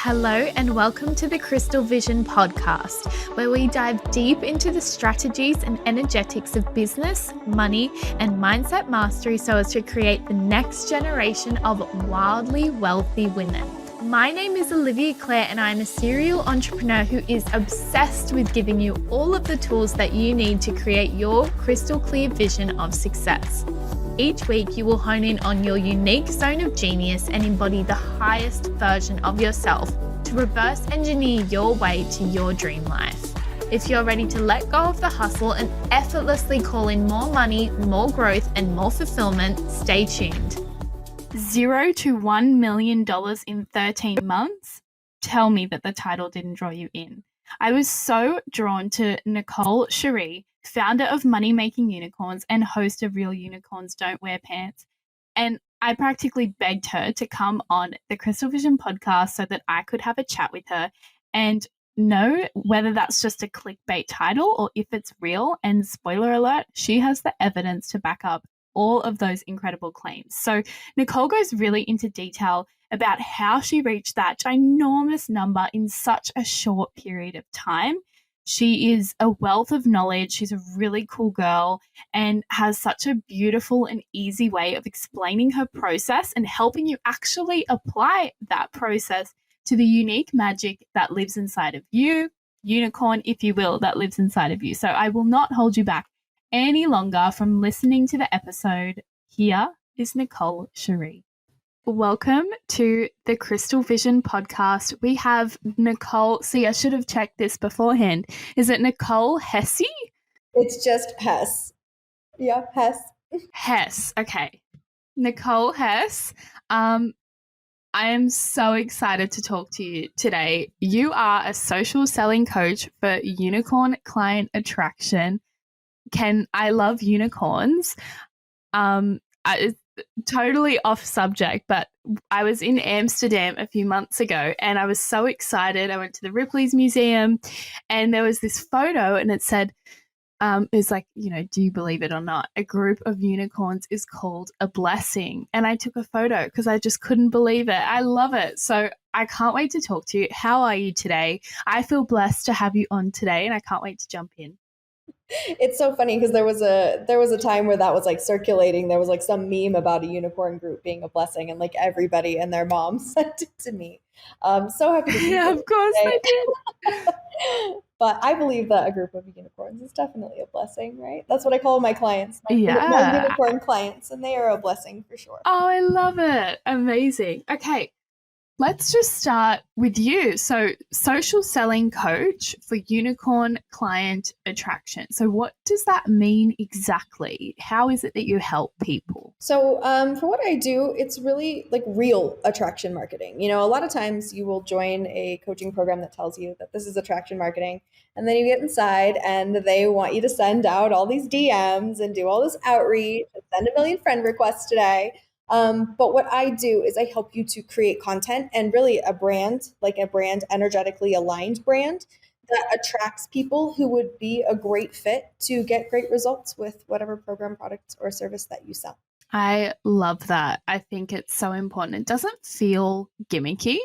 Hello and welcome to the Crystal Vision podcast, where we dive deep into the strategies and energetics of business, money, and mindset mastery so as to create the next generation of wildly wealthy women. My name is Olivia Clare and I'm a serial entrepreneur who is obsessed with giving you all of the tools that you need to create your crystal clear vision of success. Each week, you will hone in on your unique zone of genius and embody the highest version of yourself to reverse engineer your way to your dream life. If you're ready to let go of the hustle and effortlessly call in more money, more growth, and more fulfillment, stay tuned. $0 to $1 million in 13 months? Tell me that the title didn't draw you in. I was so drawn to Nicole Cherie, founder of Money Making Unicorns and host of Real Unicorns Don't Wear Pants. And I practically begged her to come on the Crystal Vision podcast so that I could have a chat with her and know whether that's just a clickbait title or if it's real. And spoiler alert, she has the evidence to back up all of those incredible claims. So Nicole goes really into detail about how she reached that ginormous number in such a short period of time. She is a wealth of knowledge. She's a really cool girl and has such a beautiful and easy way of explaining her process and helping you actually apply that process to the unique magic that lives inside of you, unicorn, if you will, that lives inside of you. So I will not hold you back any longer from listening to the episode. Here is Nicole Cherie. Welcome to the Crystal Vision podcast. We have Nicole. See, I should have checked this beforehand. Is it Nicole Hesse? It's just Hess. Yeah, Hess. Hess. Okay. Nicole Hess. I am so excited to talk to you today. You are a social selling coach for unicorn client attraction. I love unicorns. It's totally off subject, but I was in Amsterdam a few months ago and I was so excited. I went to the Ripley's Museum and there was this photo and it said, it's like, do you believe it or not? A group of unicorns is called a blessing. And I took a photo because I just couldn't believe it. I love it. So I can't wait to talk to you. How are you today? I feel blessed to have you on today and I can't wait to jump in. It's so funny because there was a time where that was like circulating. There was like some meme about a unicorn group being a blessing, and like everybody and their mom sent it to me. So happy to be Yeah, here of course today. they did. But I believe that a group of unicorns is definitely a blessing, right? That's what I call my clients, my unicorn clients, and they are a blessing for sure. Oh, I love it. Amazing. Okay. Let's just start with you. So, social selling coach for unicorn client attraction. So, what does that mean exactly? How is it that you help people? So, for what I do, it's really like real attraction marketing. A lot of times you will join a coaching program that tells you that this is attraction marketing, and then you get inside and they want you to send out all these DMs and do all this outreach and send a million friend requests today. But what I do is I help you to create content and really a brand, like a brand, energetically aligned brand that attracts people who would be a great fit to get great results with whatever program, product, or service that you sell. I love that. I think it's so important. It doesn't feel gimmicky.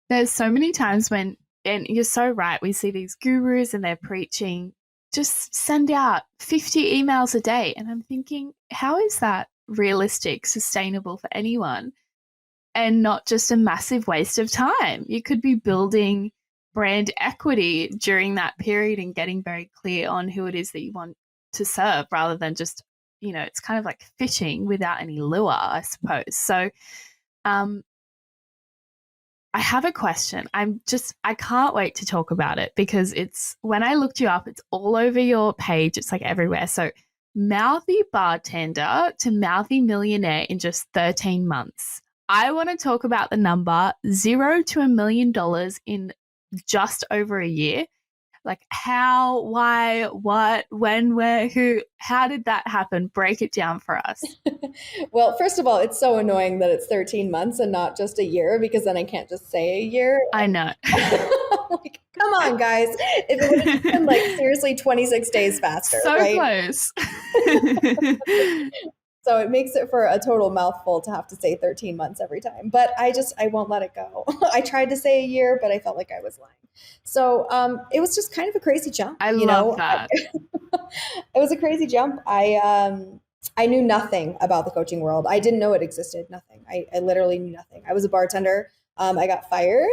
There's so many times when, and you're so right, we see these gurus and they're preaching, just send out 50 emails a day. And I'm thinking, how is that realistic, sustainable for anyone, and not just a massive waste of time? You could be building brand equity during that period and getting very clear on who it is that you want to serve rather than just, it's kind of like fishing without any lure, I suppose. So I have a question. I can't wait to talk about it because when I looked you up, it's all over your page. It's like everywhere. So mouthy bartender to mouthy millionaire in just 13 months. I want to talk about the number $0 to $1 million in just over a year. Like how, why, what, when, where, who, how did that happen? Break it down for us. Well, first of all, it's so annoying that it's 13 months and not just a year, because then I can't just say a year. I know. Like, come on, guys. If it would have been like seriously 26 days faster. So right? close. So it makes it for a total mouthful to have to say 13 months every time. But I won't let it go. I tried to say a year, but I felt like I was lying. So it was just kind of a crazy jump, I you love know. that. It was a crazy jump. I knew nothing about the coaching world. I didn't know it existed. Nothing. I literally knew nothing. I was a bartender. I got fired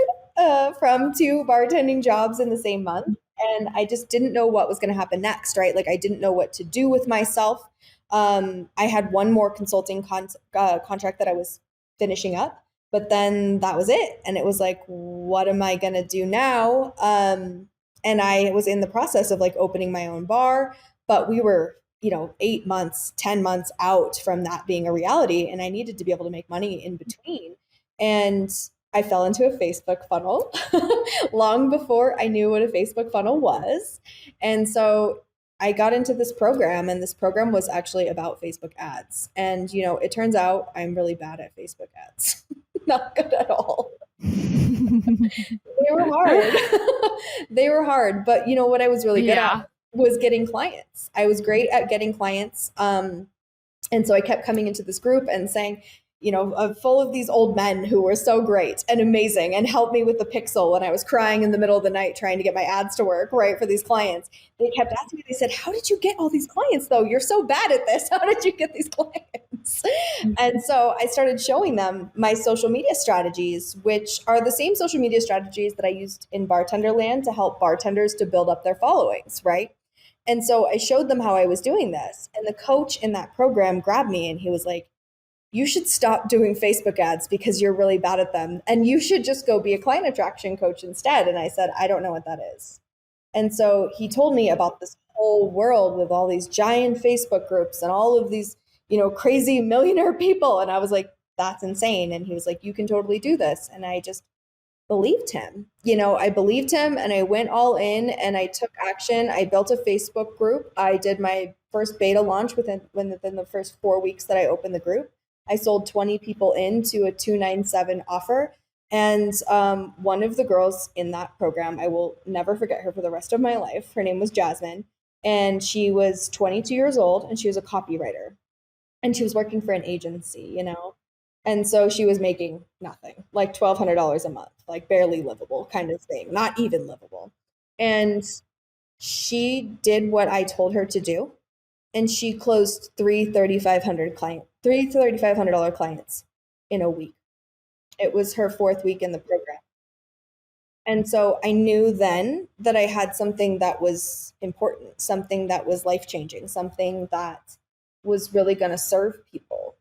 from two bartending jobs in the same month, and I just didn't know what was going to happen next. Right? Like I didn't know what to do with myself. I had one more consulting contract that I was finishing up, but then that was it. And it was like, what am I going to do now? And I was in the process of like opening my own bar, but we were, 8 months, 10 months out from that being a reality. And I needed to be able to make money in between. And I fell into a Facebook funnel long before I knew what a Facebook funnel was. And so I got into this program, and this program was actually about Facebook ads. And, it turns out I'm really bad at Facebook ads. Not good at all. They were hard. They were hard. But what I was really good at Yeah. was getting clients. I was great at getting clients. And so I kept coming into this group and saying, full of these old men who were so great and amazing and helped me with the pixel when I was crying in the middle of the night trying to get my ads to work, right, for these clients. They kept asking me, they said, how did you get all these clients though? You're so bad at this. How did you get these clients? And so I started showing them my social media strategies, which are the same social media strategies that I used in bartender land to help bartenders to build up their followings, right? And so I showed them how I was doing this. And the coach in that program grabbed me and he was like, you should stop doing Facebook ads because you're really bad at them. And you should just go be a client attraction coach instead. And I said, I don't know what that is. And so he told me about this whole world with all these giant Facebook groups and all of these, crazy millionaire people. And I was like, that's insane. And he was like, you can totally do this. And I just believed him. I believed him and I went all in and I took action. I built a Facebook group. I did my first beta launch within the first 4 weeks that I opened the group. I sold 20 people into a 297 offer. And one of the girls in that program, I will never forget her for the rest of my life. Her name was Jasmine. And she was 22 years old and she was a copywriter. And she was working for an agency. And so she was making nothing, like $1,200 a month, like barely livable kind of thing, not even livable. And she did what I told her to do. And she closed three $3,500 clients in a week. It was her fourth week in the program. And so I knew then that I had something that was important, something that was life changing, something that was really going to serve people.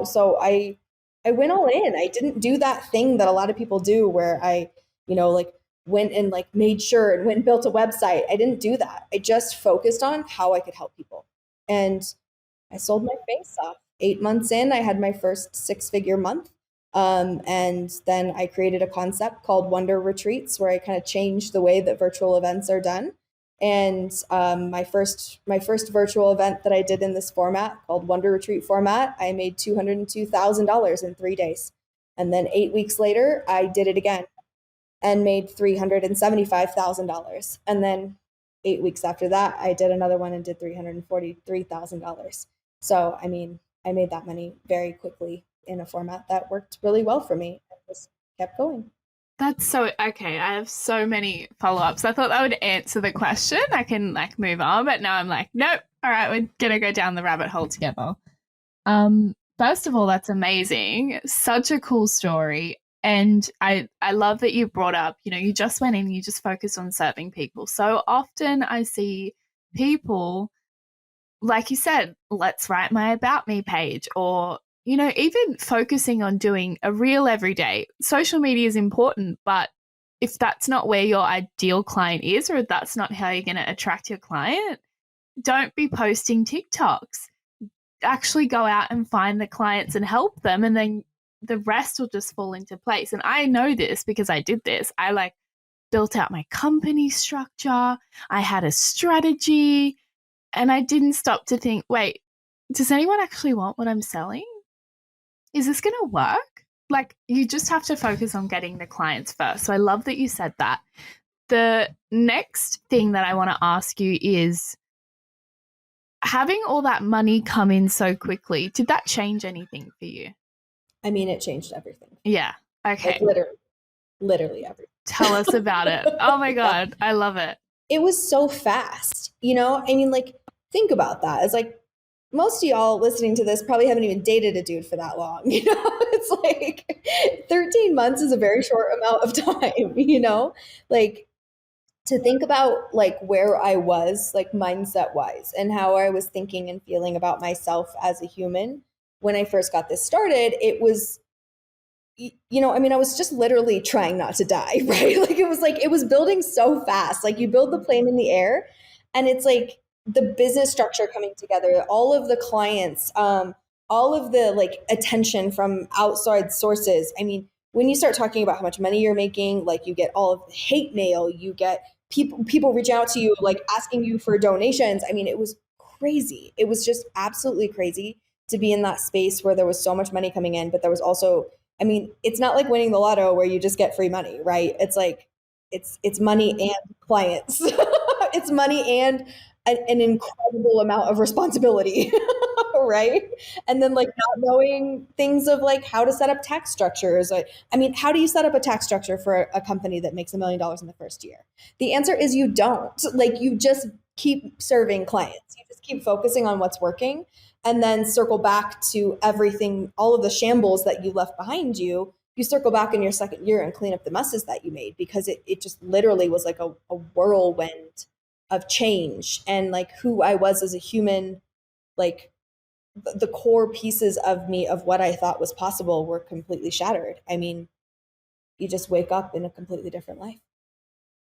So I went all in. I didn't do that thing that a lot of people do where I, like went and like made sure and went and built a website. I didn't do that. I just focused on how I could help people. And I sold my face off. 8 months in, I had my first six-figure month. And then I created a concept called Wonder Retreats, where I kind of changed the way that virtual events are done. And my first virtual event that I did in this format called Wonder Retreat format, I made $202,000 in 3 days. And then 8 weeks later, I did it again and made $375,000. And then 8 weeks after that, I did another one and did $343,000. So, I mean, I made that money very quickly in a format that worked really well for me. I just kept going. That's so okay. I have so many follow-ups. I thought that would answer the question. I can like move on, but now I'm like, nope. All right, we're gonna go down the rabbit hole together. First of all, that's amazing. Such a cool story. And I love that you brought up, you just went in, you just focused on serving people. So often I see people, like you said, let's write my about me page, or even focusing on doing a reel every day. Social media is important, but if that's not where your ideal client is, or if that's not how you're going to attract your client, don't be posting TikToks. Actually go out and find the clients and help them, and then the rest will just fall into place. And I know this because I did this. I like built out my company structure. I had a strategy, and I didn't stop to think, wait, does anyone actually want what I'm selling? Is this going to work? Like, you just have to focus on getting the clients first. So I love that you said that. The next thing that I want to ask you is, having all that money come in so quickly, did that change anything for you? I mean, it changed everything. Yeah. Like Okay. literally everything. Tell us about it. Oh my Yeah. God. I love it. It was so fast, you know? I mean, like, think about that. It's like most of y'all listening to this probably haven't even dated a dude for that long, you know? It's like 13 months is a very short amount of time, you know? Like, to think about like where I was, like mindset wise, and how I was thinking and feeling about myself as a human when I first got this started, it was, you know, I mean, I was just literally trying not to die, right? Like it was building so fast. Like you build the plane in the air, and it's like the business structure coming together, all of the clients, all of the like attention from outside sources. I mean, when you start talking about how much money you're making, like you get all of the hate mail, you get people reaching out to you, like asking you for donations. I mean, it was crazy. It was just absolutely crazy to be in that space where there was so much money coming in, but there was also, I mean, it's not like winning the lotto where you just get free money, right? It's like it's money and clients. It's money and an incredible amount of responsibility, right? And then like not knowing things of like how to set up tax structures. Like, I mean, how do you set up a tax structure for a company that makes $1 million in the first year? The answer is you don't. Like you just keep serving clients. You just keep focusing on what's working and then circle back to everything, all of the shambles that you left behind you. You circle back in your second year and clean up the messes that you made because it just literally was like a whirlwind of change and like who I was as a human, like the core pieces of me of what I thought was possible were completely shattered. I mean, you just wake up in a completely different life.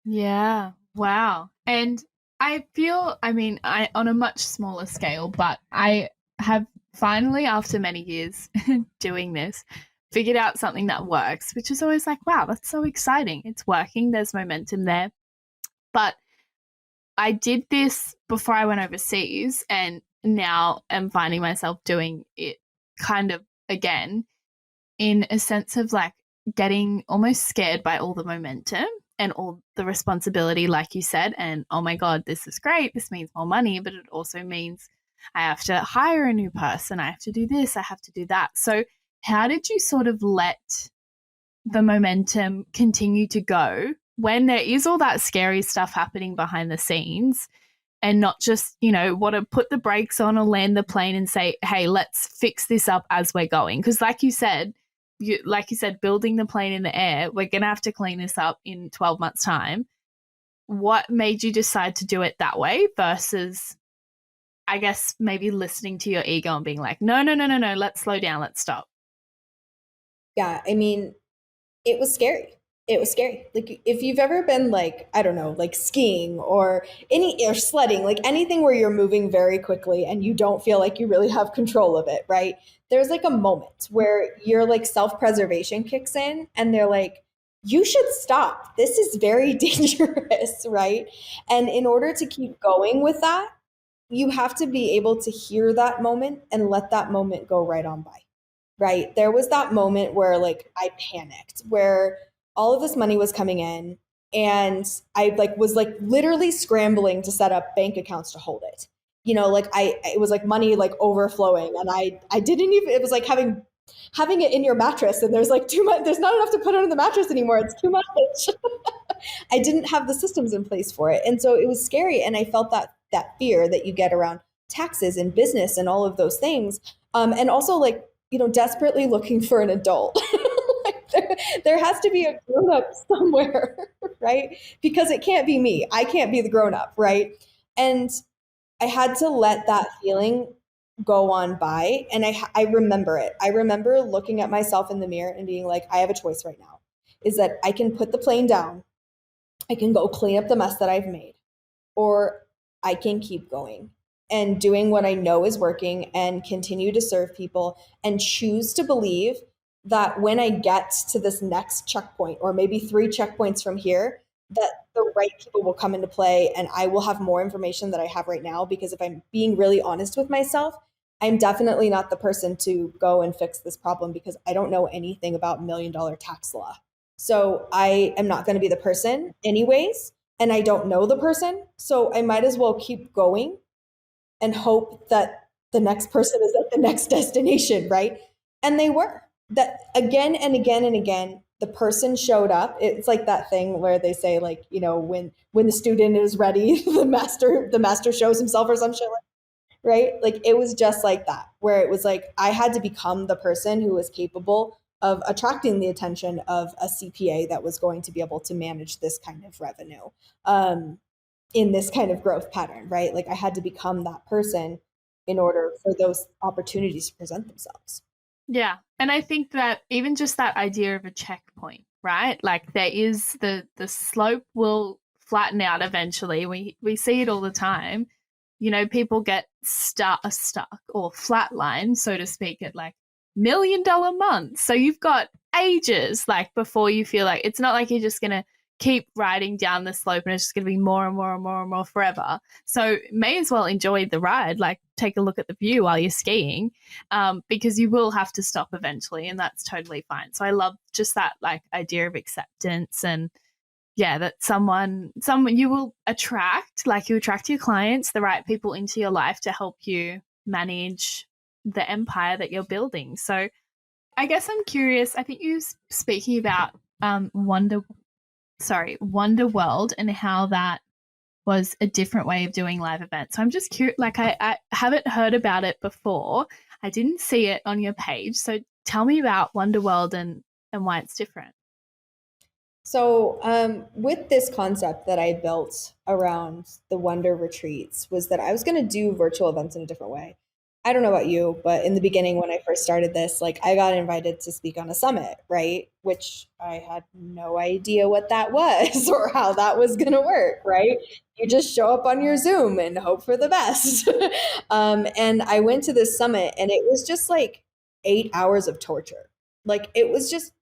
Yeah. Wow. And I feel, I mean, I on a much smaller scale, but I have finally, after many years doing this, figured out something that works, which is always like, wow, that's so exciting. It's working. There's momentum there. But I did this before I went overseas, and now am finding myself doing it kind of again in a sense of like getting almost scared by all the momentum and all the responsibility, like you said. And oh my God, this is great. This means more money, but it also means I have to hire a new person. I have to do this. I have to do that. So, how did you sort of let the momentum continue to go when there is all that scary stuff happening behind the scenes? And not just, you know, want to put the brakes on or land the plane and say, hey, let's fix this up as we're going. Because like you said, building the plane in the air, we're going to have to clean this up in 12 months' time. What made you decide to do it that way versus, I guess, maybe listening to your ego and being like, no, no, no, no, no, let's slow down, let's stop. Yeah, I mean, it was scary. It was scary. Like if you've ever been like, I don't know, like skiing or any or sledding, like anything where you're moving very quickly and you don't feel like you really have control of it, right? There's like a moment where your like self-preservation kicks in and they're like, you should stop. This is very dangerous, right? And in order to keep going with that, you have to be able to hear that moment and let that moment go right on by, right? There was that moment where like I panicked, where all of this money was coming in and I like was like literally scrambling to set up bank accounts to hold it. You know, like it was like money like overflowing and I didn't even, it was like having it in your mattress and there's like too much, there's not enough to put under the mattress anymore. It's too much. I didn't have the systems in place for it. And so it was scary. And I felt that fear that you get around taxes and business and all of those things. And also like, you know, desperately looking for an adult. Like there has to be a grown up somewhere, right? Because it can't be me. I can't be the grown up, right? And I had to let that feeling go on by. And I remember it. I remember looking at myself in the mirror and being like, I have a choice right now is that I can put the plane down. I can go clean up the mess that I've made, or I can keep going and doing what I know is working and continue to serve people and choose to believe that when I get to this next checkpoint, or maybe 3 checkpoints from here, that the right people will come into play and I will have more information that I have right now. Because if I'm being really honest with myself, I'm definitely not the person to go and fix this problem because I don't know anything about $1 million tax law. So I am not going to be the person anyways. And I don't know the person. So I might as well keep going and hope that the next person is at the next destination, right? And they were. That again and again and again, the person showed up. It's like that thing where they say, like, when the student is ready, the master shows himself or some shit, right? Like it was just like that, where it was like I had to become the person who was capable of attracting the attention of a CPA that was going to be able to manage this kind of revenue, um, in this kind of growth pattern, right? Like I had to become that person in order for those opportunities to present themselves. Yeah. And I think that even just that idea of a checkpoint, right? Like there is the slope will flatten out eventually. We see it all the time. People get stuck or flatline, so to speak, at like $1 million months. So you've got ages like before you feel like it's not like you're just gonna keep riding down the slope and it's just gonna be more and more and more and more forever. So may as well enjoy the ride, like take a look at the view while you're skiing, because you will have to stop eventually, and that's totally fine. So I love just that like idea of acceptance, and yeah, that someone you will attract, like you attract your clients, the right people into your life to help you manage the empire that you're building. So I guess I'm curious. I think you speaking about Wonder World and how that was a different way of doing live events. So I'm just curious, like I haven't heard about it before. I didn't see it on your page. So tell me about Wonder World and why it's different. So, with this concept that I built around the Wonder Retreats, was that I was going to do virtual events in a different way. I don't know about you, but in the beginning, when I first started this, like I got invited to speak on a summit, right? Which I had no idea what that was or how that was going to work, right? You just show up on your Zoom and hope for the best. And I went to this summit, and it was just like 8 hours of torture. Like it was just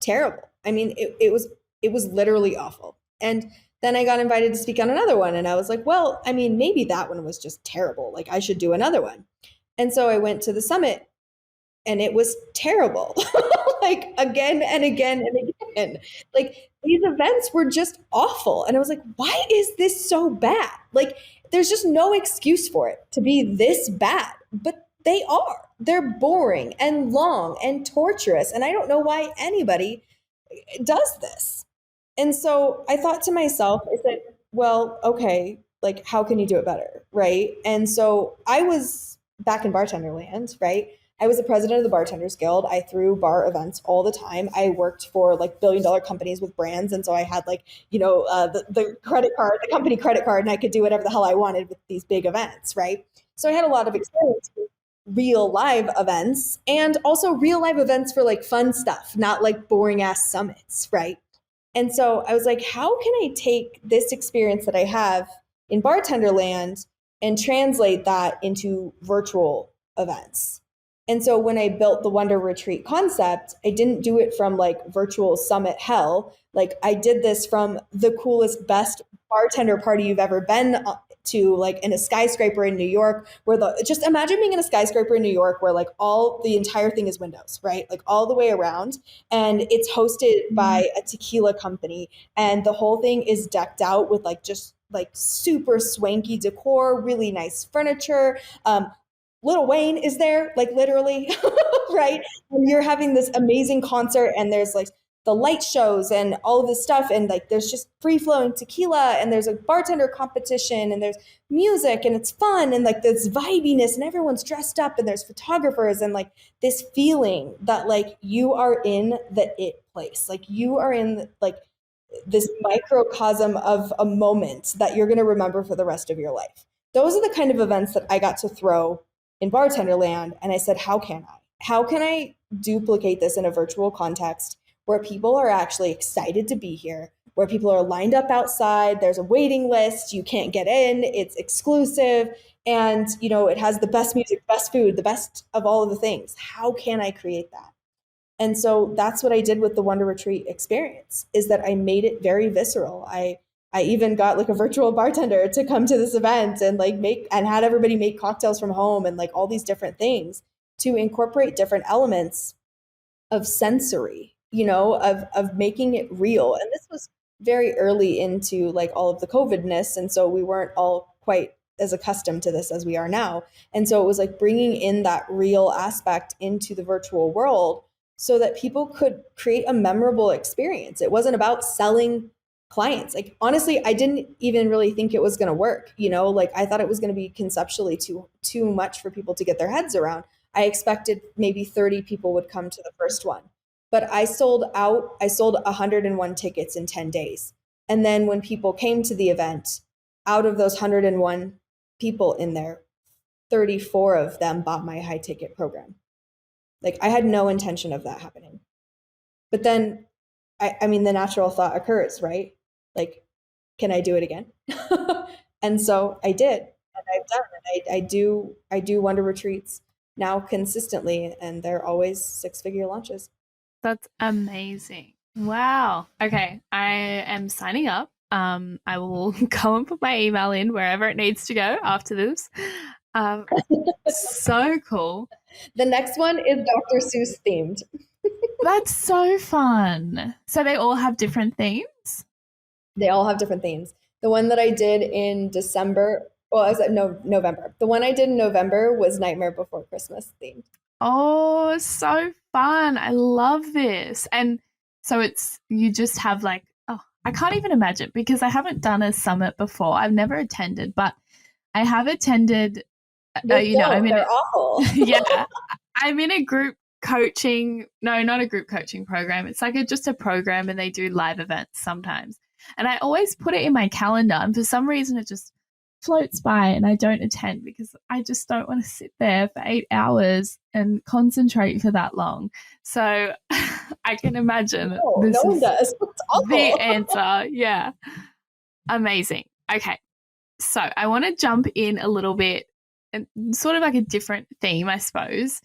terrible. I mean, it was literally awful. And then I got invited to speak on another one. And I was like, well, I mean, maybe that one was just terrible. Like, I should do another one. And so I went to the summit, and it was terrible. Like, again and again and again. Like, these events were just awful. And I was like, why is this so bad? Like, there's just no excuse for it to be this bad. But they are. They're boring and long and torturous. And I don't know why anybody does this. And so I thought to myself, I said, well, okay, like how can you do it better? Right. And so I was back in bartender land, right? I was the president of the Bartenders Guild. I threw bar events all the time. I worked for like billion-dollar companies with brands. And so I had like, the credit card, the company credit card, and I could do whatever the hell I wanted with these big events, right? So I had a lot of experience with real live events and also real live events for like fun stuff, not like boring ass summits, right? And so I was like, how can I take this experience that I have in bartender land and translate that into virtual events? And so when I built the Wonder Retreat concept, I didn't do it from like virtual summit hell. Like I did this from the coolest, best bartender party you've ever been to, like in a skyscraper in New York, where just imagine being in a skyscraper in New York where like all the entire thing is windows, right? Like all the way around. And it's hosted by a tequila company. And the whole thing is decked out with like just like super swanky decor, really nice furniture. Lil Wayne is there, like literally, right? And you're having this amazing concert, and there's like the light shows and all of this stuff, and like there's just free flowing tequila, and there's a bartender competition, and there's music, and it's fun, and like this vibiness, and everyone's dressed up, and there's photographers, and like this feeling that like you are in the it place, like you are in like this microcosm of a moment that you're going to remember for the rest of your life. Those are the kind of events that I got to throw in bartender land. And I said, how can I? How can I duplicate this in a virtual context where people are actually excited to be here, where people are lined up outside, there's a waiting list, you can't get in, it's exclusive, and it has the best music, best food, the best of all of the things. How can I create that? And so that's what I did with the Wonder Retreat experience, is that I made it very visceral. I even got like a virtual bartender to come to this event and like make and had everybody make cocktails from home and like all these different things to incorporate different elements of sensory, of making it real. And this was very early into like all of the COVIDness. And so we weren't all quite as accustomed to this as we are now. And so it was like bringing in that real aspect into the virtual world so that people could create a memorable experience. It wasn't about selling clients. Like honestly, I didn't even really think it was going to work, like I thought it was going to be conceptually too much for people to get their heads around. I expected maybe 30 people would come to the first one. But I sold 101 tickets in 10 days. And then when people came to the event, out of those 101 people in there, 34 of them bought my high ticket program. Like I had no intention of that happening. But then, I mean, the natural thought occurs, right? Like, can I do it again? And so I did, and I've done it. I do wonder retreats now consistently, and they're always 6-figure launches. That's amazing. Wow. Okay. I am signing up. I will go and put my email in wherever it needs to go after this. So cool. The next one is Dr. Seuss themed. That's so fun. So they all have different themes? They all have different themes. The one that I did in December, November. The one I did in November was Nightmare Before Christmas themed. Oh, so fun. I love this. And so you just have like, oh, I can't even imagine because I haven't done a summit before. I've never attended, but I have attended, they're awful. Yeah. I'm in a group coaching, no, not a group coaching program. It's like just a program and they do live events sometimes. And I always put it in my calendar. And for some reason, it just floats by and I don't attend because I just don't want to sit there for 8 hours and concentrate for that long. So I can imagine no one does. It's awful. The answer. Yeah. Amazing. Okay. So I want to jump in a little bit and sort of like a different theme, I suppose.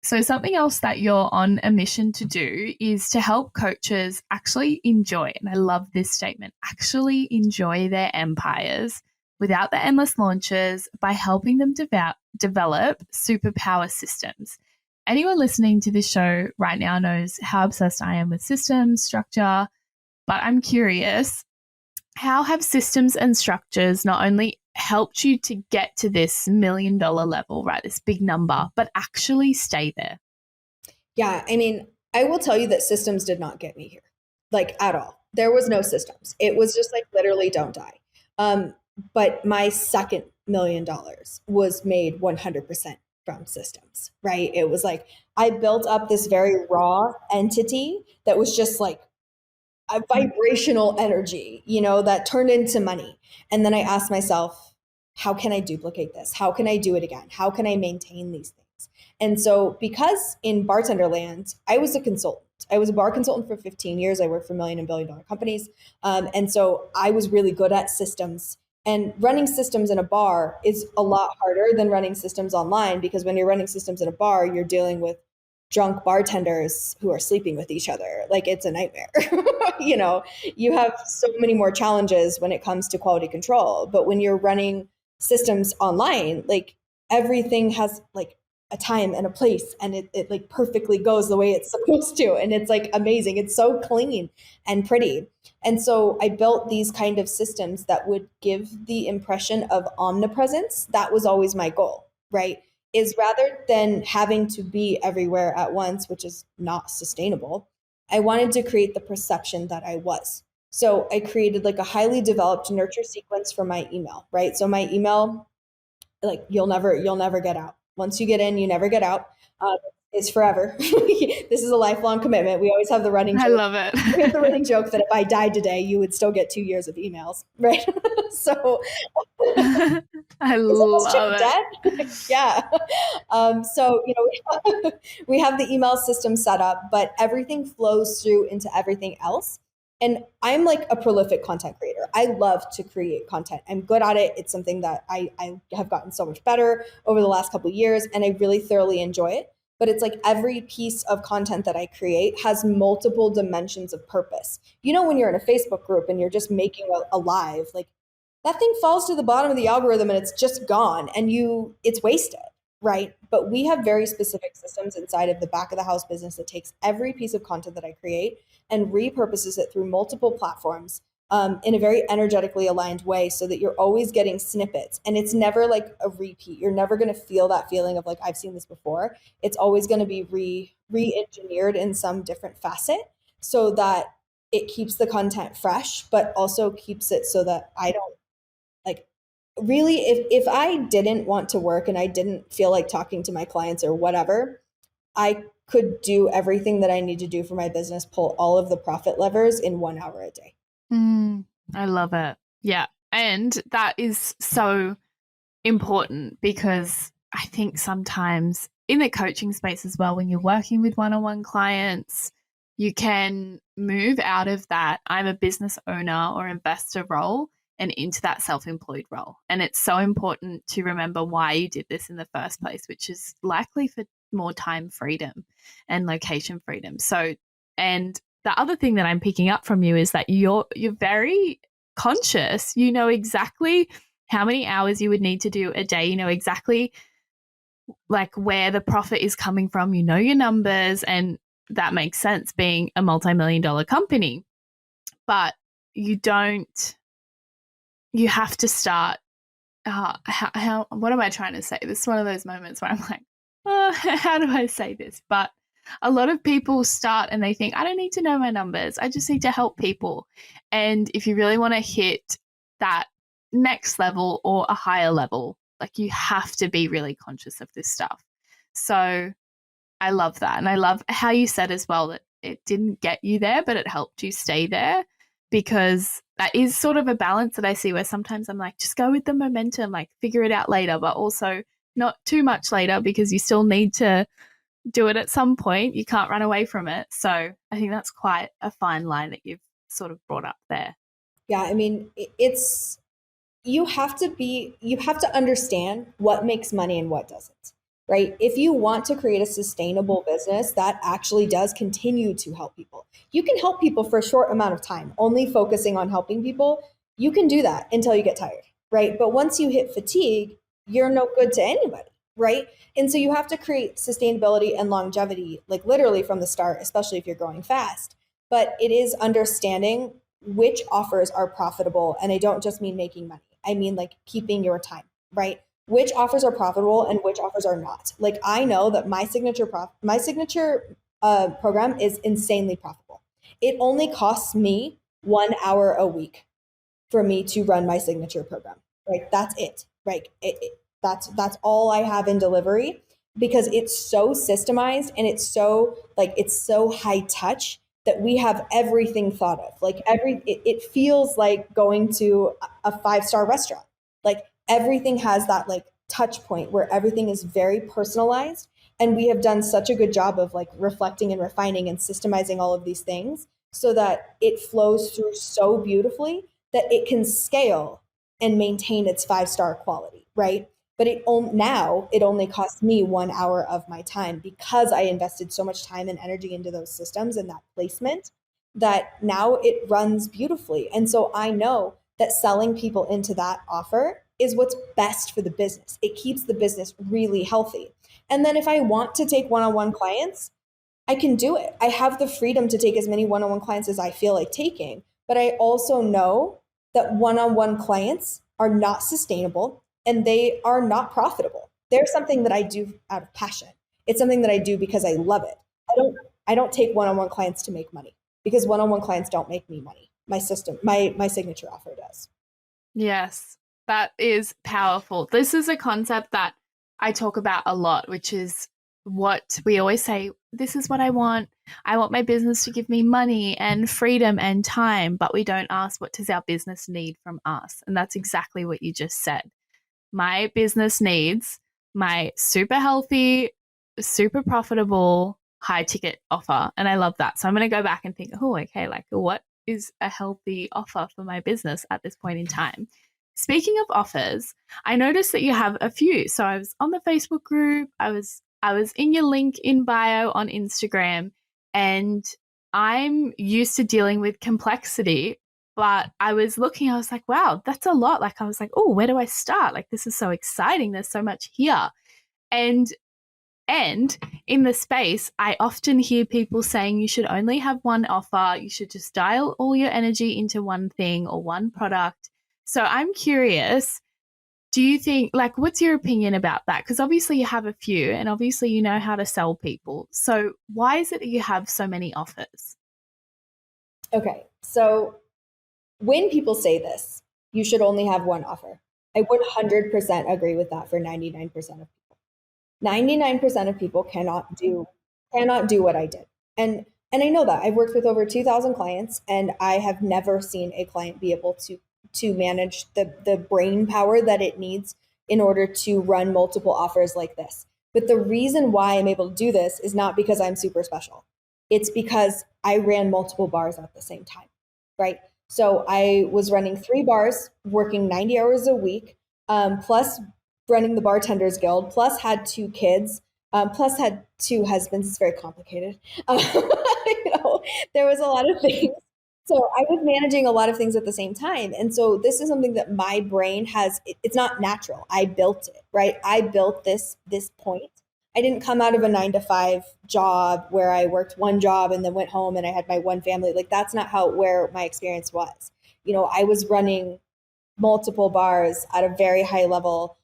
So something else that you're on a mission to do is to help coaches actually enjoy, and I love this statement, actually enjoy their empires without the endless launches by helping them develop superpower systems. Anyone listening to this show right now knows how obsessed I am with systems, structure, but I'm curious, how have systems and structures not only helped you to get to this $1 million level, right, this big number, but actually stay there? Yeah, I mean, I will tell you that systems did not get me here, like at all. There was no systems. It was just like literally don't die. But my second $1 million was made 100% from systems, right? It was like I built up this very raw entity that was just like a vibrational energy, that turned into money. And then I asked myself, how can I duplicate this? How can I do it again? How can I maintain these things? And so because in bartender land, I was a consultant. I was a bar consultant for 15 years. I worked for million and billion dollar companies. And so I was really good at systems. And running systems in a bar is a lot harder than running systems online, because when you're running systems in a bar, you're dealing with drunk bartenders who are sleeping with each other. Like it's a nightmare. You have so many more challenges when it comes to quality control. But when you're running systems online, like everything has like a time and a place, and it like perfectly goes the way it's supposed to. And it's like amazing. It's so clean and pretty. And so I built these kind of systems that would give the impression of omnipresence. That was always my goal, right? Is rather than having to be everywhere at once, which is not sustainable, I wanted to create the perception that I was. So I created like a highly developed nurture sequence for my email, right? So my email, like you'll never get out. Once you get in, you never get out. It's forever. This is a lifelong commitment. We always have the running joke. I love it. We have the running joke that if I died today, you would still get 2 years of emails, right? So I love it. Yeah. So, we have the email system set up, but everything flows through into everything else. And I'm like a prolific content creator. I love to create content. I'm good at it. It's something that I have gotten so much better over the last couple of years, and I really thoroughly enjoy it. But it's like every piece of content that I create has multiple dimensions of purpose. When you're in a Facebook group and you're just making a live, like that thing falls to the bottom of the algorithm and it's just gone and it's wasted, right? But we have very specific systems inside of the back of the house business that takes every piece of content that I create and repurposes it through multiple platforms in a very energetically aligned way so that you're always getting snippets and it's never like a repeat. You're never going to feel that feeling of like, I've seen this before. It's always going to be re-engineered in some different facet so that it keeps the content fresh, but also keeps it so that I don't like really, if I didn't want to work and I didn't feel like talking to my clients or whatever, I could do everything that I need to do for my business, pull all of the profit levers in 1 hour a day. I love it. Yeah. And that is so important because I think sometimes in the coaching space as well, when you're working with one-on-one clients, you can move out of that I'm a business owner or investor role and into that self-employed role. And it's so important to remember why you did this in the first place, which is likely for more time freedom and location freedom. So, and the other thing that I'm picking up from you is that you're very conscious. You know exactly how many hours you would need to do a day. You know exactly like where the profit is coming from. You know your numbers, and that makes sense being a multi-million-dollar company. But you have to start. What am I trying to say? This is one of those moments where I'm like, oh, how do I say this? But a lot of people start and they think, I don't need to know my numbers. I just need to help people. And if you really want to hit that next level or a higher level, like you have to be really conscious of this stuff. So I love that. And I love how you said as well that it didn't get you there, but it helped you stay there, because that is sort of a balance that I see where sometimes I'm like, just go with the momentum, like figure it out later, but also not too much later because you still need to do it at some point. You can't run away from it. So I think that's quite a fine line that you've sort of brought up there. Yeah, I mean, it's you have to understand what makes money and what doesn't, right? If you want to create a sustainable business that actually does continue to help people, you can help people for a short amount of time, only focusing on helping people. You can do that until you get tired, right? But once you hit fatigue, you're no good to anybody, right? And so you have to create sustainability and longevity, like literally from the start, especially if you're growing fast. But it is understanding which offers are profitable. And I don't just mean making money. I mean like keeping your time, right? Which offers are profitable and which offers are not. Like I know that my signature program is insanely profitable. It only costs me 1 hour a week for me to run my signature program. Right? That's it. Right? That's all I have in delivery because it's so systemized and it's so high touch that we have everything thought of. Like it feels like going to a five-star restaurant. Like everything has that like touch point where everything is very personalized. And we have done such a good job of like reflecting and refining and systemizing all of these things so that it flows through so beautifully that it can scale and maintain its five-star quality, right? But now it only costs me 1 hour of my time because I invested so much time and energy into those systems and that placement that now it runs beautifully. And so I know that selling people into that offer is what's best for the business. It keeps the business really healthy. And then if I want to take one-on-one clients, I can do it. I have the freedom to take as many one-on-one clients as I feel like taking. But I also know that one-on-one clients are not sustainable and they are not profitable. They're something that I do out of passion. It's something that I do because I love it. I don't take one-on-one clients to make money because one-on-one clients don't make me money. My signature offer does. Yes, that is powerful. This is a concept that I talk about a lot, which is what we always say, this is what I want. I want my business to give me money and freedom and time, but we don't ask what does our business need from us. And that's exactly what you just said. My business needs my super healthy, super profitable, high ticket offer. And I love that. So I'm going to go back and think, oh, okay, like what is a healthy offer for my business at this point in time? Speaking of offers, I noticed that you have a few. So I was on the Facebook group, I was in your link in bio on Instagram, and I'm used to dealing with complexity, but I was looking, I was like, wow, that's a lot. Like I was like, oh, where do I start? Like this is so exciting. There's so much here. And And in the space, I often hear people saying you should only have one offer. You should just dial all your energy into one thing or one product. So I'm curious, do you think, like, what's your opinion about that? Because obviously you have a few and obviously you know how to sell people. So why is it that you have so many offers? Okay, so when people say this, you should only have one offer. I would 100% agree with that for 99% of people. 99% of people cannot do what I did. And I know that. I've worked with over 2,000 clients and I have never seen a client be able to manage the brain power that it needs in order to run multiple offers like this. But the reason why I'm able to do this is not because I'm super special. It's because I ran multiple bars at the same time, right? So I was running 3 bars, working 90 hours a week, plus running the Bartenders Guild, plus had 2 kids, plus had 2 husbands. It's very complicated. There was a lot of things. So I was managing a lot of things at the same time. And so this is something that my brain has, it's not natural. I built it, right? I built this point. I didn't come out of a 9 to 5 job where I worked one job and then went home and I had my one family. Like that's not where my experience was. I was running multiple bars at a very high level,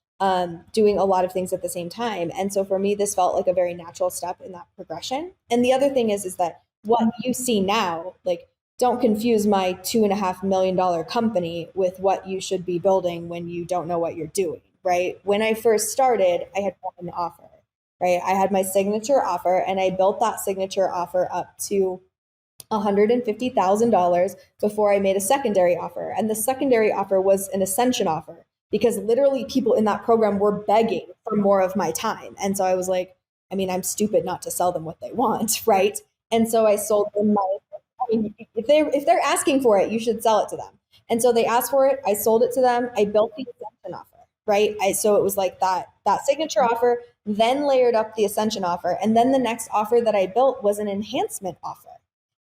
doing a lot of things at the same time. And so for me, this felt like a very natural step in that progression. And the other thing is that what you see now, like, don't confuse my $2.5 million company with what you should be building when you don't know what you're doing, right? When I first started, I had one offer, right? I had my signature offer and I built that signature offer up to $150,000 before I made a secondary offer. And the secondary offer was an ascension offer because literally people in that program were begging for more of my time. And so I was like, I mean, I'm stupid not to sell them what they want, right? And so I sold them if they're asking for it, you should sell it to them. And so they asked for it, I sold it to them, I built the ascension offer, right? So it was like that signature offer, then layered up the ascension offer, and then the next offer that I built was an enhancement offer.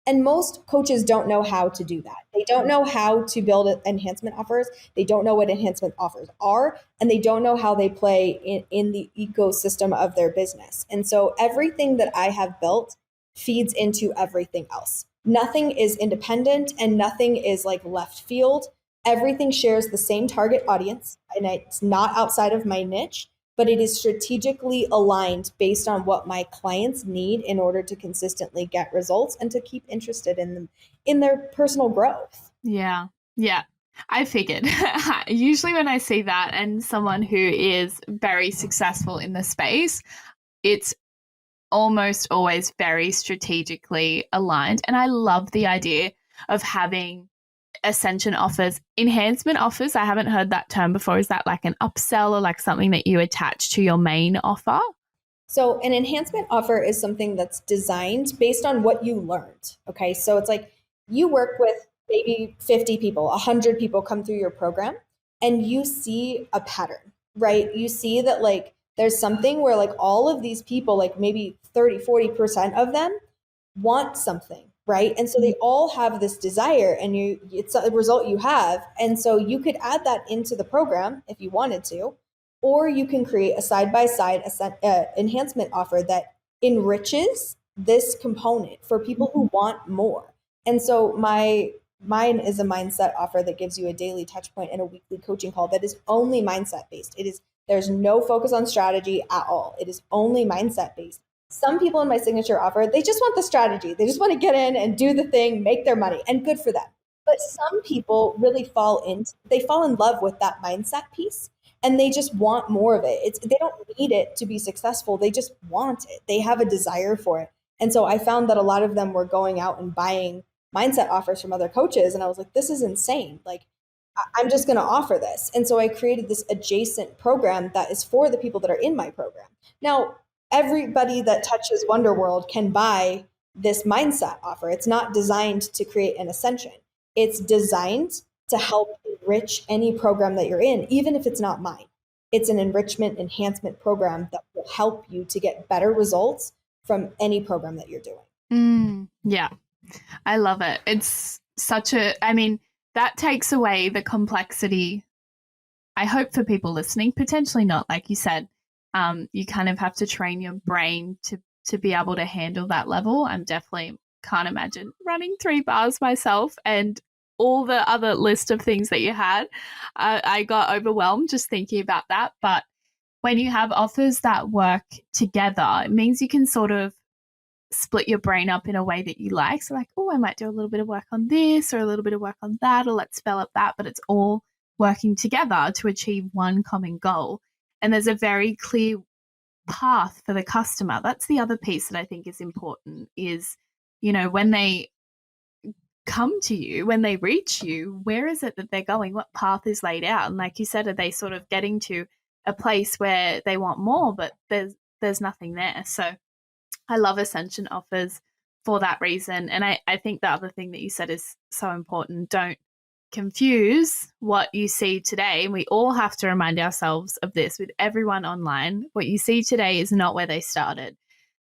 And most coaches don't know how to do that. They don't know how to build enhancement offers. They don't know what enhancement offers are, and they don't know how they play in the ecosystem of their business. And so everything that I have built feeds into everything else. Nothing is independent and nothing is like left field. Everything shares the same target audience, and it's not outside of my niche, but it is strategically aligned based on what my clients need in order to consistently get results and to keep interested in them in their personal growth. Yeah. Yeah. I figured. Usually when I see that and someone who is very successful in the space, it's almost always very strategically aligned. And I love the idea of having ascension offers. Enhancement offers, I haven't heard that term before. Is that like an upsell or like something that you attach to your main offer? So an enhancement offer is something that's designed based on what you learned. Okay. So it's like you work with maybe 50 people, 100 people come through your program and you see a pattern, right? You see that like there's something where like all of these people, like maybe 30-40% of them want something, right? And so they all have this desire and it's a result you have. And so you could add that into the program if you wanted to, or you can create a side-by-side enhancement offer that enriches this component for people who want more. And so mine is a mindset offer that gives you a daily touch point and a weekly coaching call that is only mindset based. There's no focus on strategy at all. It is only mindset based. Some people in my signature offer, they just want the strategy. They just want to get in and do the thing, make their money, and good for them. But some people really fall in love with that mindset piece and they just want more of it. They don't need it to be successful. They just want it. They have a desire for it. And so I found that a lot of them were going out and buying mindset offers from other coaches. And I was like, this is insane. Like, I'm just going to offer this. And so I created this adjacent program that is for the people that are in my program. Now, everybody that touches Wonder World can buy this mindset offer. It's not designed to create an ascension. It's designed to help enrich any program that you're in, even if it's not mine. It's an enrichment enhancement program that will help you to get better results from any program that you're doing. Yeah, I love it. It's that takes away the complexity. I hope for people listening, potentially not, like you said, You kind of have to train your brain to be able to handle that level. I'm definitely can't imagine running 3 bars myself and all the other list of things that you had. I got overwhelmed just thinking about that. But when you have offers that work together, it means you can sort of split your brain up in a way that you like. So like, oh, I might do a little bit of work on this or a little bit of work on that, or let's develop that, but it's all working together to achieve one common goal. And there's a very clear path for the customer. That's the other piece that I think is important is, when they come to you, when they reach you, where is it that they're going? What path is laid out? And like you said, are they sort of getting to a place where they want more, but there's nothing there? So I love Ascension offers for that reason. And I think the other thing that you said is so important. Don't confuse what you see today. And we all have to remind ourselves of this with everyone online. What you see today is not where they started.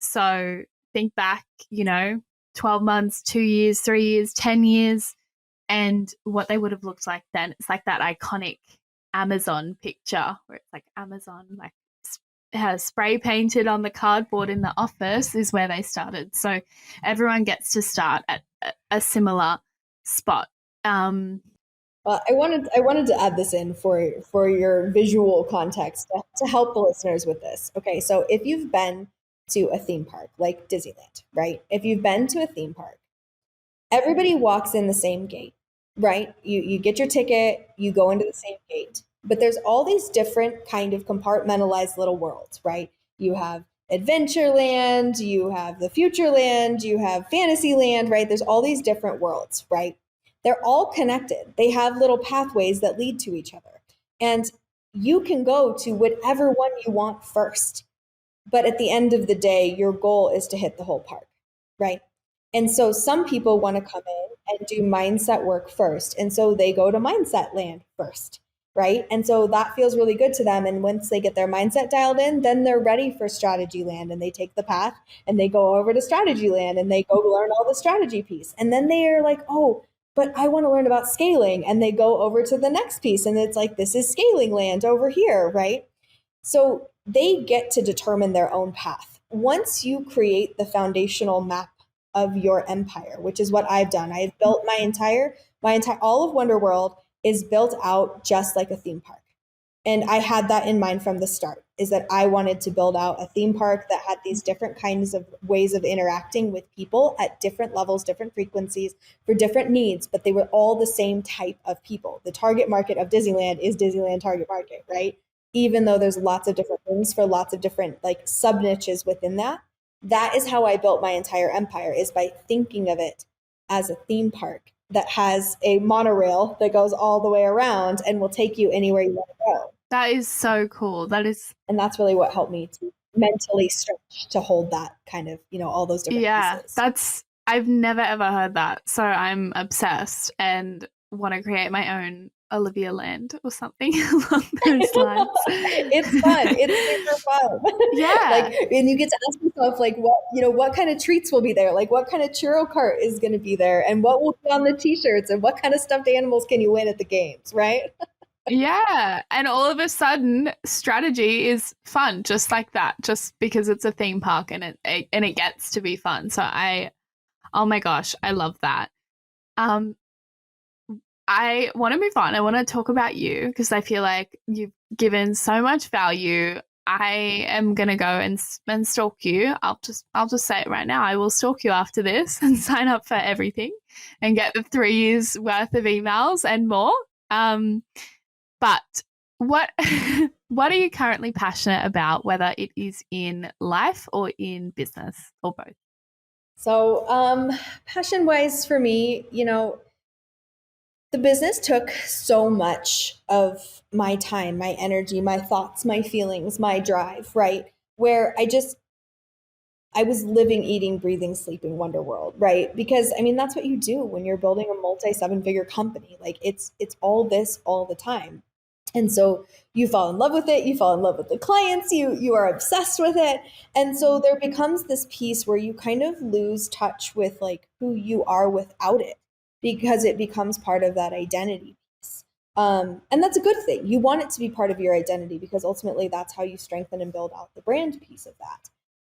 So think back, 12 months, 2 years, 3 years, 10 years, and what they would have looked like then. It's like that iconic Amazon picture where it's like Amazon, like has spray painted on the cardboard in the office is where they started. So everyone gets to start at a similar spot. Well, I wanted to add this in for your visual context to help the listeners with this. Okay, so if you've been to a theme park like Disneyland, right? If you've been to a theme park, everybody walks in the same gate, right? You get your ticket, you go into the same gate. But there's all these different kind of compartmentalized little worlds, right? You have Adventureland, you have the Futureland, you have Fantasyland, right? There's all these different worlds, right? They're all connected. They have little pathways that lead to each other. And you can go to whatever one you want first. But at the end of the day, your goal is to hit the whole park, right? And so some people want to come in and do mindset work first. And so they go to Mindset Land first, right? And so that feels really good to them. And once they get their mindset dialed in, then they're ready for Strategy Land and they take the path and they go over to Strategy Land and they go learn all the strategy piece. And then they are like, oh, but I want to learn about scaling. And they go over to the next piece and it's like, this is Scaling Land over here, right? So they get to determine their own path. Once you create the foundational map of your empire, which is what I've done. I've built my entire all of Wonderworld is built out just like a theme park. And I had that in mind from the start, is that I wanted to build out a theme park that had these different kinds of ways of interacting with people at different levels, different frequencies for different needs, but they were all the same type of people. The target market of Disneyland is Disneyland target market, right? Even though there's lots of different things for lots of different like sub niches within that. That is how I built my entire empire, is by thinking of it as a theme park that has a monorail that goes all the way around and will take you anywhere you want to go. That is so cool. And that's really what helped me to mentally stretch to hold that kind of, all those different pieces. I've never ever heard that. So I'm obsessed and want to create my own Olivia Land or something along those lines. It's fun. It's super fun. Yeah. And you get to ask yourself, what kind of treats will be there? Like, what kind of churro cart is going to be there? And what will be on the t-shirts? And what kind of stuffed animals can you win at the games, right? Yeah. And all of a sudden, strategy is fun, just like that, just because it's a theme park and it gets to be fun. So oh my gosh, I love that. I want to move on. I want to talk about you because I feel like you've given so much value. I am going to go and stalk you. I'll just say it right now. I will stalk you after this and sign up for everything and get the 3 years worth of emails and more. But what what are you currently passionate about, whether it is in life or in business or both? So, passion-wise for me, the business took so much of my time, my energy, my thoughts, my feelings, my drive, right? Where I was living, eating, breathing, sleeping Wonderworld, right? Because that's what you do when you're building a multi-7-figure company. Like it's all this all the time. And so you fall in love with it, you fall in love with the clients, you are obsessed with it. And so there becomes this piece where you kind of lose touch with like who you are without it, because it becomes part of that identity piece. And that's a good thing. You want it to be part of your identity because ultimately that's how you strengthen and build out the brand piece of that.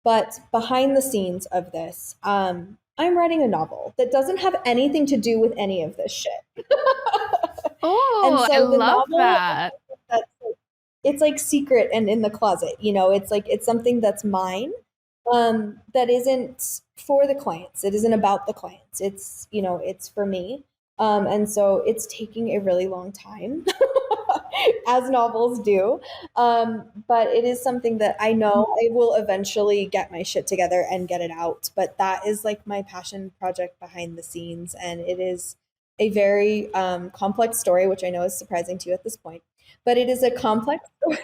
But behind the scenes of this, I'm writing a novel that doesn't have anything to do with any of this shit. And Oh, I so the love novel, that. it's like secret and in the closet, it's like it's something that's mine, that isn't for the clients. It isn't about the clients. It's for me. And so it's taking a really long time, as novels do. But it is something that I know I will eventually get my shit together and get it out. But that is like my passion project behind the scenes. And it is a very complex story, which I know is surprising to you at this point. But it is a complex story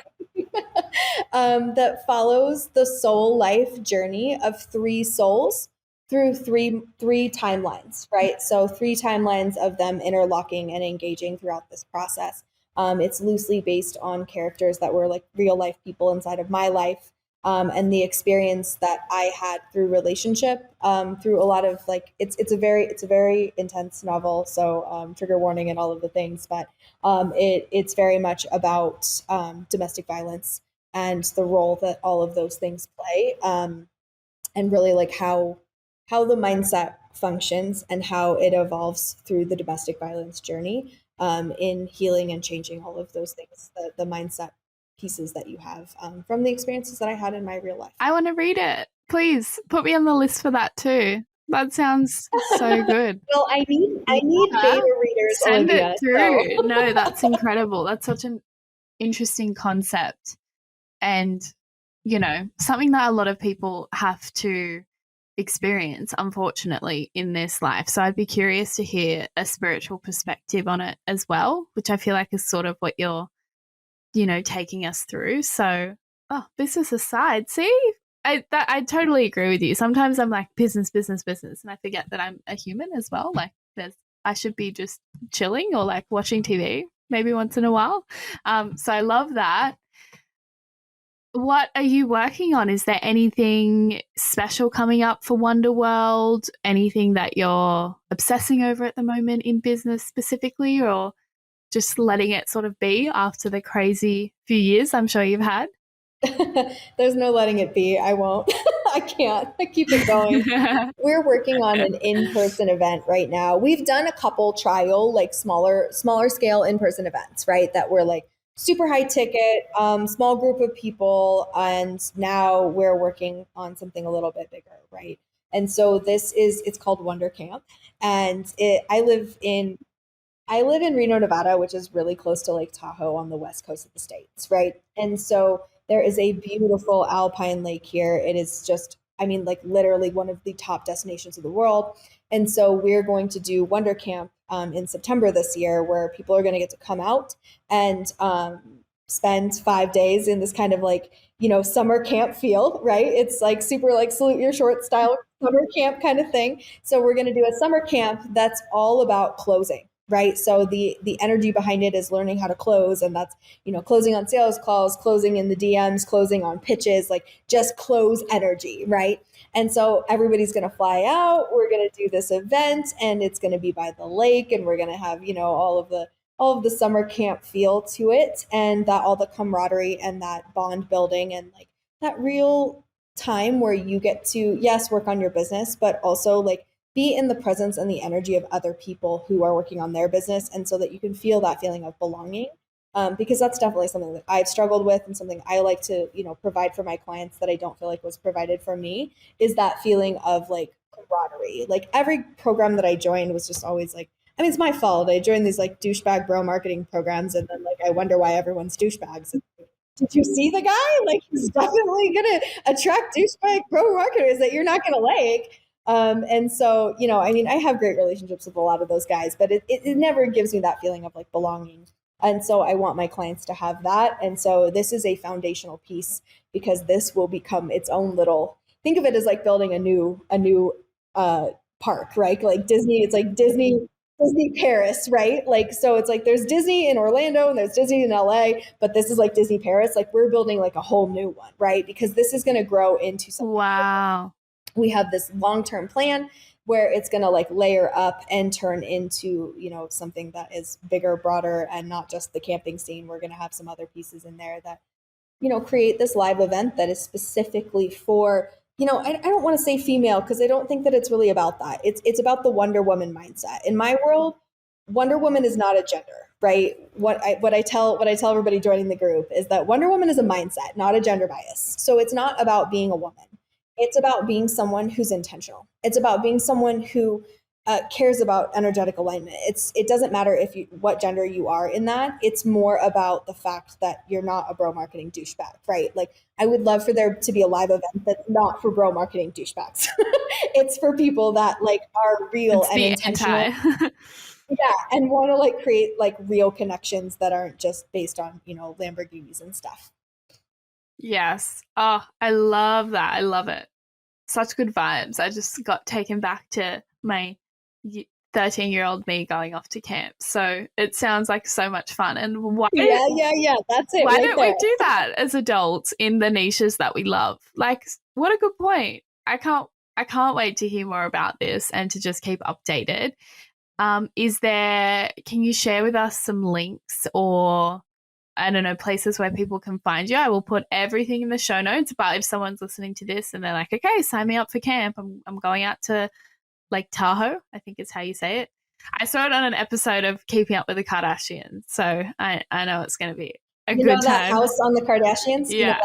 that follows the soul life journey of three souls through three timelines, right? So three timelines of them interlocking and engaging throughout this process. It's loosely based on characters that were like real life people inside of my life, and the experience that I had through relationship, through a lot of like it's a very intense novel, so trigger warning and all of the things, but it's very much about domestic violence and the role that all of those things play, and really like how the mindset functions and how it evolves through the domestic violence journey, in healing and changing all of those things, the mindset pieces that you have, from the experiences that I had in my real life. I want to read it. Please put me on the list for that too. That sounds so good. Well, I need Yeah. beta readers, Send it Olivia. through. So. No, that's incredible. That's such an interesting concept. And, something that a lot of people have to experience, unfortunately, in this life. So I'd be curious to hear a spiritual perspective on it as well, which I feel like is sort of what you're, taking us through. So, business aside, see, I totally agree with you. Sometimes I'm like business, business, business, and I forget that I'm a human as well. Like I should be just chilling or like watching TV maybe once in a while. So I love that. What are you working on? Is there anything special coming up for Wonderworld? Anything that you're obsessing over at the moment in business specifically, or just letting it sort of be after the crazy few years I'm sure you've had? There's no letting it be. I won't. I can't. I keep it going. We're working on an in-person event right now. We've done a couple trial, like smaller scale in-person events, right? That were like super high ticket, small group of people, and now we're working on something a little bit bigger, right? And so it's called Wonder Camp, and I live in Reno, Nevada, which is really close to Lake Tahoe on the west coast of the states, right? And so there is a beautiful alpine lake here. It is just, I mean, like literally one of the top destinations of the world. And so we're going to do Wonder Camp, in September this year, where people are going to get to come out and spend 5 days in this kind of like, summer camp feel, right? It's like super like salute your short style summer camp kind of thing. So we're going to do a summer camp that's all about closing, right? So the energy behind it is learning how to close, and that's closing on sales calls, closing in the DMs, closing on pitches, like just close energy, right? And so everybody's going to fly out. We're going to do this event, and it's going to be by the lake, and we're going to have all of the summer camp feel to it, and that all the camaraderie and that bond building and like that real time where you get to, yes, work on your business, but also like be in the presence and the energy of other people who are working on their business, and so that you can feel that feeling of belonging, because that's definitely something that I've struggled with, and something I like to provide for my clients that I don't feel like was provided for me, is that feeling of like camaraderie. Like every program that I joined was just always like, I mean, it's my fault. I joined these like douchebag bro marketing programs, and then like I wonder why everyone's douchebags. Did you see the guy? Like he's definitely gonna attract douchebag bro marketers that you're not gonna like. And so, I mean, I have great relationships with a lot of those guys, but it never gives me that feeling of like belonging. And so I want my clients to have that. And so this is a foundational piece, because this will become its own little, think of it as like building a new park, right? Like Disney, it's like Disney Paris, right? Like, so it's like there's Disney in Orlando and there's Disney in LA, but this is like Disney Paris. Like we're building like a whole new one, right? Because this is going to grow into something. Wow. We have this long-term plan where it's going to like layer up and turn into, you know, something that is bigger, broader, and not just the camping scene. We're going to have some other pieces in there that, you know, create this live event that is specifically for, you know, I don't want to say female because I don't think that it's really about that. It's about the Wonder Woman mindset. In my world, Wonder Woman is not a gender, right? What I tell everybody joining the group is that Wonder Woman is a mindset, not a gender bias. So it's not about being a woman. It's about being someone who's intentional. It's about being someone who cares about energetic alignment. It doesn't matter if you what gender you are in that. It's more about the fact that you're not a bro marketing douchebag, right? Like I would love for there to be a live event that's not for bro marketing douchebags. It's for people that like are real It's and the intentional. anti. Yeah, and want to like create like real connections that aren't just based on, you know, Lamborghinis and stuff. Yes. Oh, I love that. I love it. Such good vibes. I just got taken back to my 13-year-old me going off to camp. So it sounds like so much fun. And Yeah. That's it why right don't we there. do that as adults in the niches that we love? Like, what a good point. I can't wait to hear more about this and to just keep updated. Can you share with us some links or I don't know, places where people can find you? I will put everything in the show notes, but if someone's listening to this and they're like, okay, sign me up for camp. I'm going out to Lake Tahoe, I think is how you say it. I saw it on an episode of Keeping Up with the Kardashians, so I know it's going to be a You know good that time. house on the Kardashians? Yeah.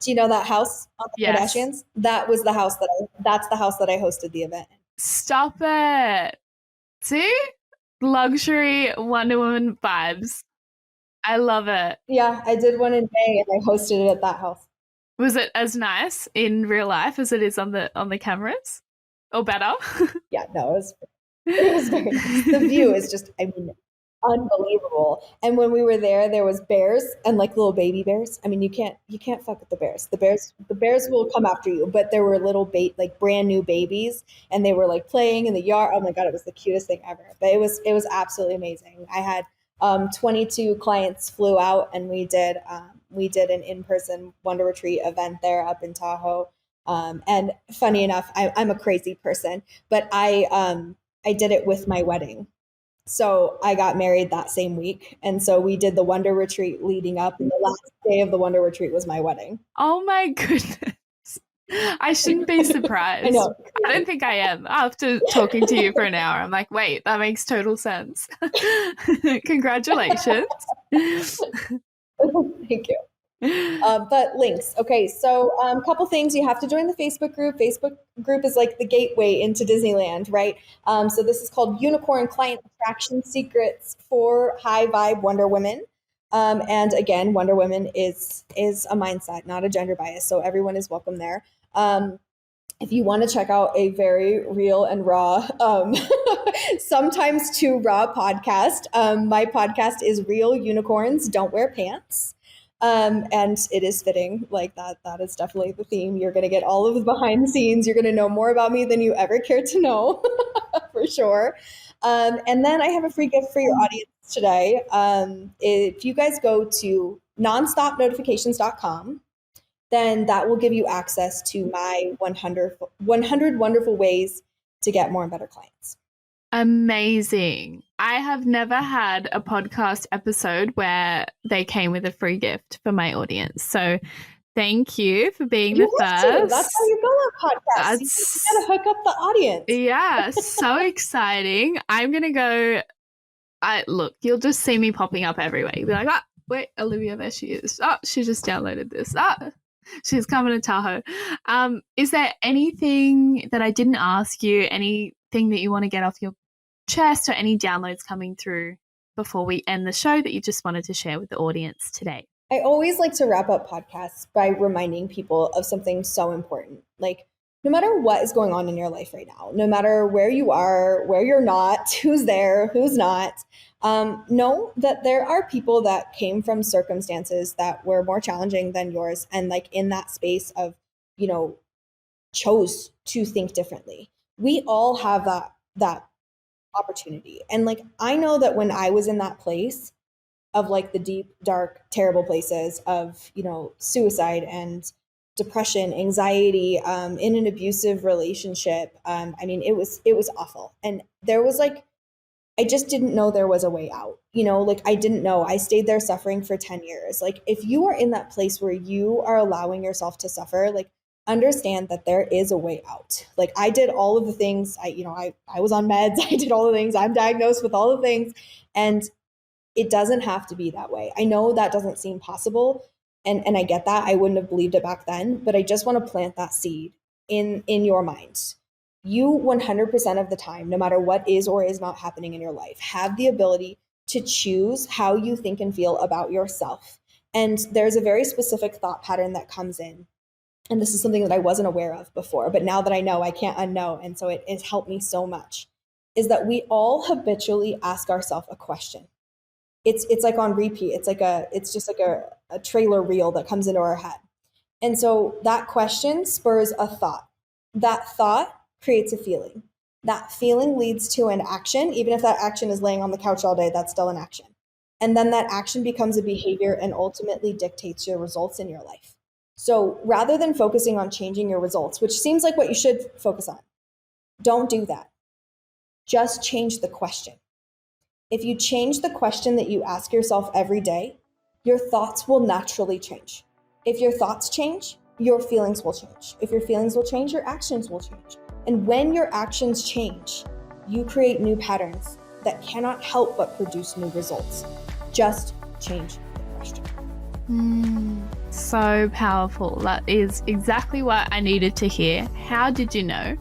Do you know that house on the Yes. Kardashians? That's the house that I hosted the event in. Stop it. See? Luxury Wonder Woman vibes. I love it. Yeah, I did one in May and I hosted it at that house. Was it as nice in real life as it is on the cameras? Or better? Yeah, no, it was very nice. The view is just, I mean, unbelievable. And when we were there was bears and like little baby bears. I mean, you can't fuck with the bears. The bears will come after you, but there were little like brand new babies and they were like playing in the yard. Oh my God, it was the cutest thing ever. But it was absolutely amazing. I had 22 clients flew out and we did an in-person Wonder Retreat event there up in Tahoe. And funny enough, I'm a crazy person, but I did it with my wedding. So I got married that same week. And so we did the Wonder Retreat leading up, and the last day of the Wonder Retreat was my wedding. Oh my goodness. I shouldn't be surprised. I know. I don't think I am. After talking to you for an hour, I'm like, wait, that makes total sense. Congratulations. Thank you. But links. Okay, so a couple things. You have to join the Facebook group. Facebook group is like the gateway into Disneyland, right? So this is called Unicorn Client Attraction Secrets for High Vibe Wonder Women. And again, Wonder Women is a mindset, not a gender bias. So everyone is welcome there. If you want to check out a very real and raw, sometimes too raw podcast, my podcast is Real Unicorns Don't Wear Pants. And it is fitting, like that is definitely the theme. You're going to get all of the behind the scenes. You're going to know more about me than you ever cared to know, for sure. And then I have a free gift for your audience today. If you guys go to nonstopnotifications.com, then that will give you access to my 100 wonderful ways to get more and better clients. Amazing. I have never had a podcast episode where they came with a free gift for my audience. So thank you for being the first. That's how you go on podcasts. You gotta hook up the audience. Yeah, so exciting. I'm gonna go. Look, you'll just see me popping up everywhere. You'll be like, oh, wait, Olivia, there she is. Oh, she just downloaded this. She's coming to Tahoe. Is there anything that I didn't ask you? Anything that you want to get off your chest or any downloads coming through before we end the show that you just wanted to share with the audience today? I always like to wrap up podcasts by reminding people of something so important. Like, no matter what is going on in your life right now, no matter where you are, where you're not, who's there, who's not, know that there are people that came from circumstances that were more challenging than yours. And like in that space of, chose to think differently. We all have that opportunity. And like, I know that when I was in that place of like the deep, dark, terrible places of, suicide and depression, anxiety, in an abusive relationship. I mean, it was awful. And there was like, I just didn't know there was a way out. Like I didn't know. I stayed there suffering for 10 years. Like if you are in that place where you are allowing yourself to suffer, like understand that there is a way out. Like I did all of the things. I was on meds. I did all the things. I'm diagnosed with all the things. And it doesn't have to be that way. I know that doesn't seem possible. And I get that. I wouldn't have believed it back then, but I just want to plant that seed in your mind. You 100% of the time, no matter what is or is not happening in your life, have the ability to choose how you think and feel about yourself. And there's a very specific thought pattern that comes in. And this is something that I wasn't aware of before, but now that I know, I can't unknow. And so it has helped me so much, is that we all habitually ask ourselves a question. It's like on repeat. It's just like a trailer reel that comes into our head. And so that question spurs a thought. That thought creates a feeling. That feeling leads to an action. Even if that action is laying on the couch all day, that's still an action. And then that action becomes a behavior and ultimately dictates your results in your life. So rather than focusing on changing your results, which seems like what you should focus on, don't do that. Just change the question. If you change the question that you ask yourself every day, your thoughts will naturally change. If your thoughts change, your feelings will change. If your feelings will change, your actions will change. And when your actions change, you create new patterns that cannot help but produce new results. Just change the question. So powerful. That is exactly what I needed to hear. How did you know?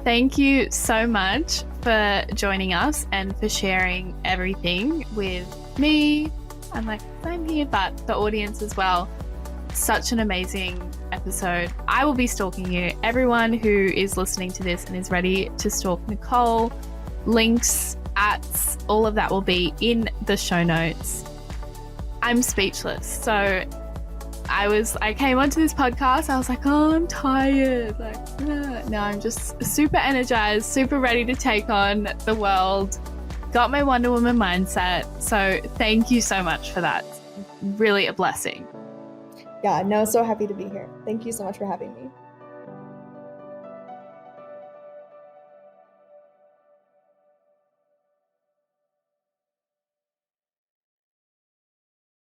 Thank you so much for joining us and for sharing everything with me and like I'm here, but the audience as well. Such an amazing episode. I will be stalking you. Everyone who is listening to this and is ready to stalk Nicole, links, ats, all of that will be in the show notes. I'm speechless. So I came onto this podcast. I was like, oh, I'm tired. Now I'm just super energized, super ready to take on the world. Got my Wonder Woman mindset. So thank you so much for that. Really a blessing. Yeah, no, so happy to be here. Thank you so much for having me.